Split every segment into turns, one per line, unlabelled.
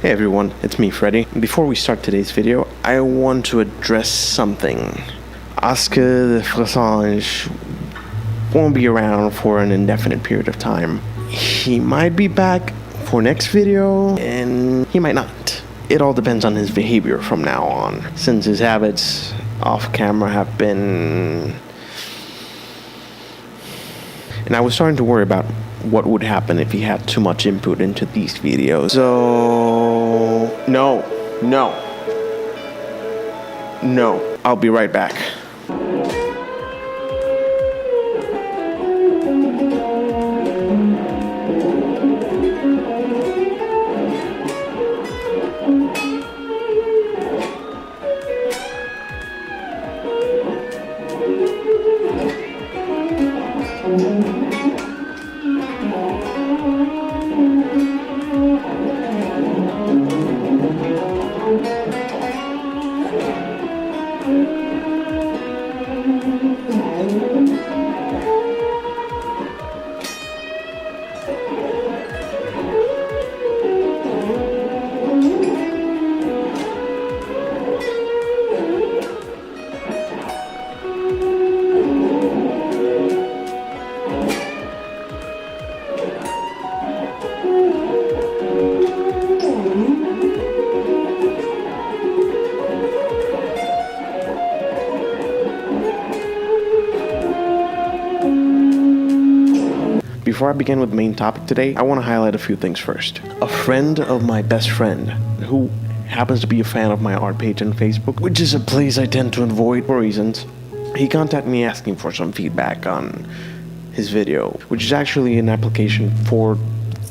Hey everyone, it's me, Freddy. Before we start today's video, I want to address something. Oscar the Fressange won't be around for an indefinite period of time. He might be back for next video, and he might not. It all depends on his behavior from now on, since his habits off camera have been... And I was starting to worry about what would happen if he had too much input into these videos. So, no, I'll be right back. Before I begin with the main topic today, I want to highlight a few things first. A friend of my best friend, who happens to be a fan of my art page on Facebook, which is a place I tend to avoid for reasons, he contacted me asking for some feedback on his video, which is actually an application for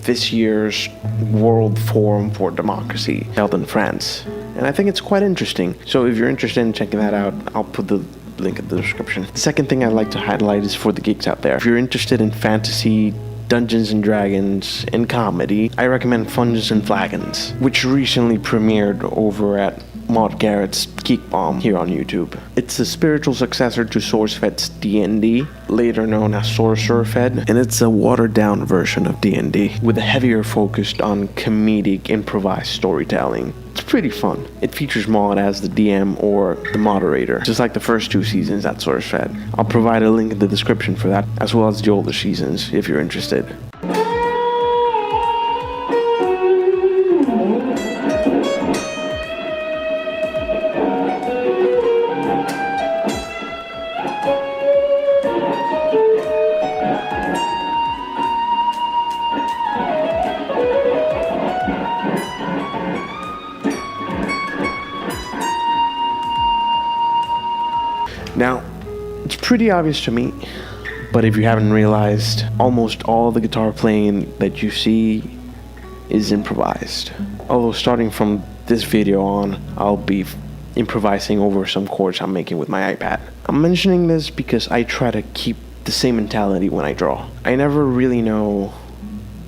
this year's World Forum for Democracy held in France. And I think it's quite interesting. So if you're interested in checking that out, I'll put the link in the description. The second thing I'd like to highlight is for the geeks out there. If you're interested in fantasy, Dungeons and Dragons, and comedy, I recommend Funges and Flagons, which recently premiered over at Maud Garrett's Geek Bomb here on YouTube. It's a spiritual successor to SourceFed's D&D, later known as SorcererFed, and it's a watered-down version of D&D with a heavier focus on comedic improvised storytelling. It's pretty fun. It features Maud as the DM or the moderator, just like the first two seasons at SourceFed. I'll provide a link in the description for that, as well as the older seasons if you're interested. Now, it's pretty obvious to me, but if you haven't realized, almost all the guitar playing that you see is improvised. Although starting from this video on, I'll be improvising over some chords I'm making with my iPad. I'm mentioning this because I try to keep the same mentality when I draw. I never really know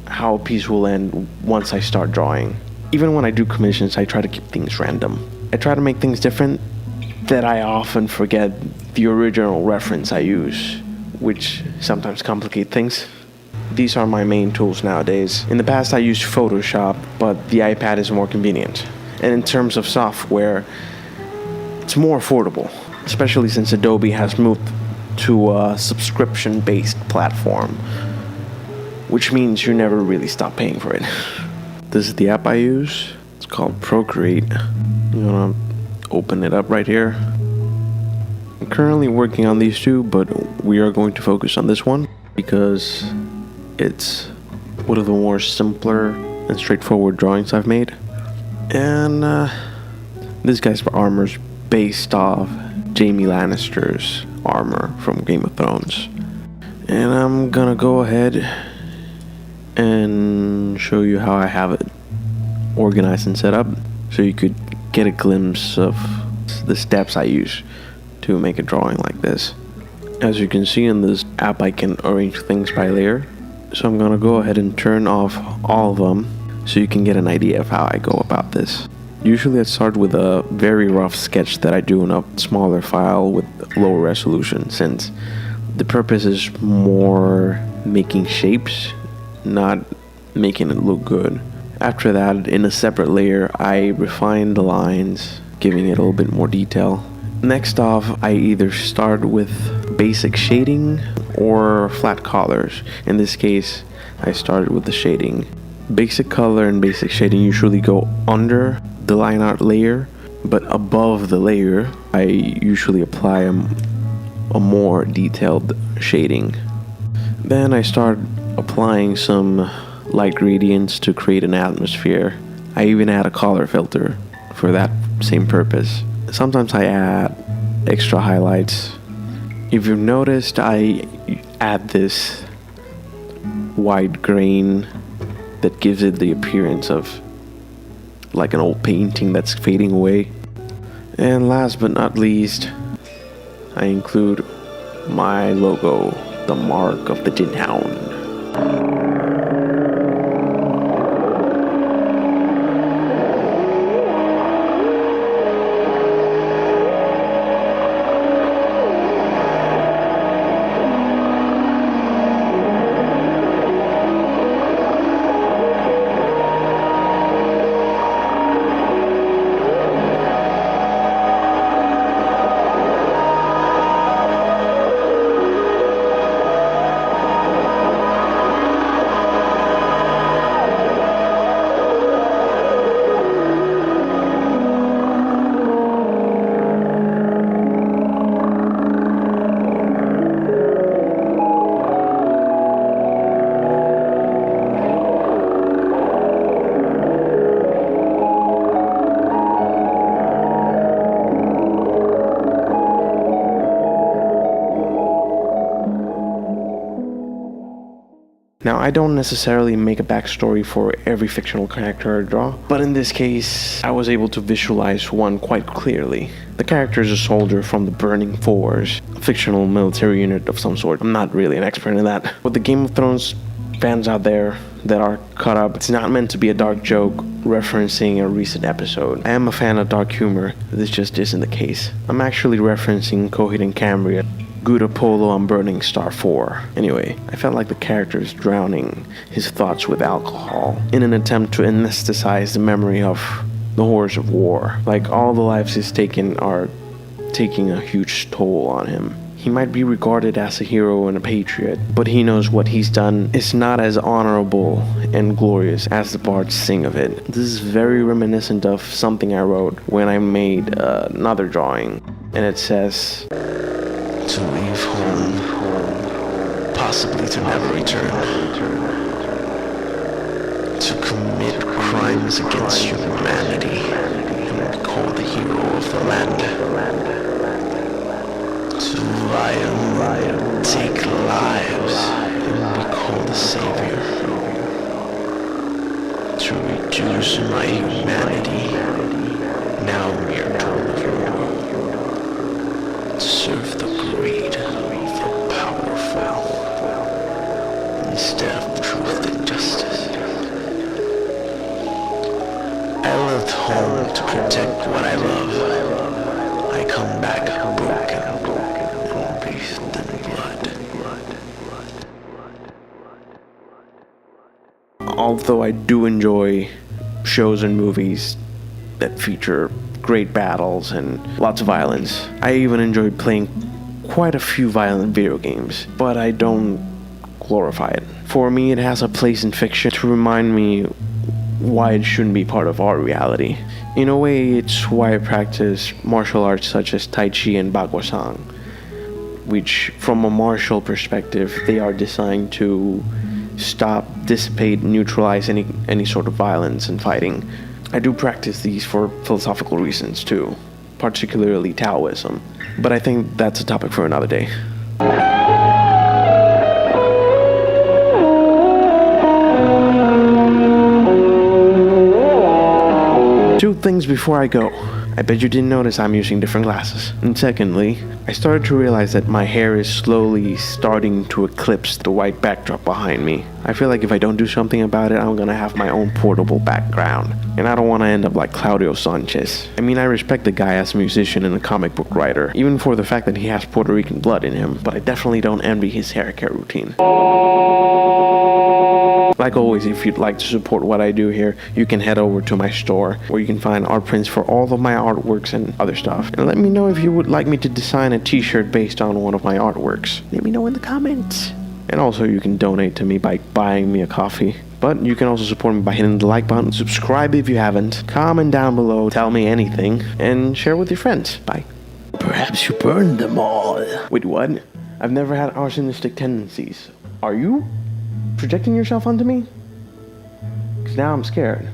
how a piece will end once I start drawing. Even when I do commissions, I try to keep things random. I try to make things different that I often forget the original reference I use, which sometimes complicate things. These are my main tools nowadays. In the past I used Photoshop, but the iPad is more convenient. And in terms of software, it's more affordable, especially since Adobe has moved to a subscription-based platform, which means you never really stop paying for it. This is the app I use. It's called Procreate. You wanna open it up right here. I'm currently working on these two, but we are going to focus on this one because it's one of the more simpler and straightforward drawings I've made. And this guy's armor's based off Jaime Lannister's armor from Game of Thrones. And I'm gonna go ahead and show you how I have it organized and set up so you could get a glimpse of the steps I use to make a drawing like this. As you can see in this app, I can arrange things by layer. So I'm gonna go ahead and turn off all of them so you can get an idea of how I go about this. Usually I start with a very rough sketch that I do in a smaller file with lower resolution, since the purpose is more making shapes, not making it look good. After that, in a separate layer, I refine the lines, giving it a little bit more detail. Next off, I either start with basic shading or flat colors. In this case, I started with the shading. Basic color and basic shading usually go under the line art layer, but above the layer, I usually apply a more detailed shading. Then I start applying some light gradients to create an atmosphere. I even add a color filter for that same purpose. Sometimes I add extra highlights. If you've noticed, I add this white grain that gives it the appearance of like an old painting that's fading away. And last but not least, I include my logo, the mark of the JINHOUND. Now, I don't necessarily make a backstory for every fictional character I draw, but in this case, I was able to visualize one quite clearly. The character is a soldier from the Burning Fours, a fictional military unit of some sort. I'm not really an expert in that. With the Game of Thrones fans out there that are caught up, it's not meant to be a dark joke referencing a recent episode. I am a fan of dark humor, this just isn't the case. I'm actually referencing Coheed and Cambria, Good Apollo on Burning Star 4. Anyway, I felt like the character is drowning his thoughts with alcohol in an attempt to anesthetize the memory of the horrors of war. Like, all the lives he's taken are taking a huge toll on him. He might be regarded as a hero and a patriot, but he knows what he's done is not as honorable and glorious as the bards sing of it. This is very reminiscent of something I wrote when I made another drawing, and it says, "To leave home, possibly to never return. To commit crimes against humanity and be called the hero of the land. To violate, take lives and be called the savior. To reduce my humanity, now mere tool. To serve the greed of the powerful instead of truth and justice. I left home to protect what I love. I come back broken and bathed in blood." Although I do enjoy shows and movies that feature great battles and lots of violence, I even enjoy playing quite a few violent video games, but I don't glorify it. For me, it has a place in fiction to remind me why it shouldn't be part of our reality. In a way, it's why I practice martial arts such as Tai Chi and Baguazhang, which, from a martial perspective, they are designed to stop, dissipate, neutralize any sort of violence and fighting. I do practice these for philosophical reasons too, particularly Taoism, but I think that's a topic for another day. Two things before I go. I bet you didn't notice I'm using different glasses. And secondly, I started to realize that my hair is slowly starting to eclipse the white backdrop behind me. I feel like if I don't do something about it, I'm gonna have my own portable background. And I don't want to end up like Claudio Sanchez. I mean, I respect the guy as a musician and a comic book writer, even for the fact that he has Puerto Rican blood in him, but I definitely don't envy his haircare routine. Like always, if you'd like to support what I do here, you can head over to my store, where you can find art prints for all of my artworks and other stuff. And let me know if you would like me to design a t-shirt based on one of my artworks. Let me know in the comments. And also, you can donate to me by buying me a coffee. But you can also support me by hitting the like button, subscribe if you haven't, comment down below, tell me anything, and share with your friends. Bye. Perhaps you burned them all. Wait, what? I've never had arsonistic tendencies. Are you projecting yourself onto me? Because now I'm scared.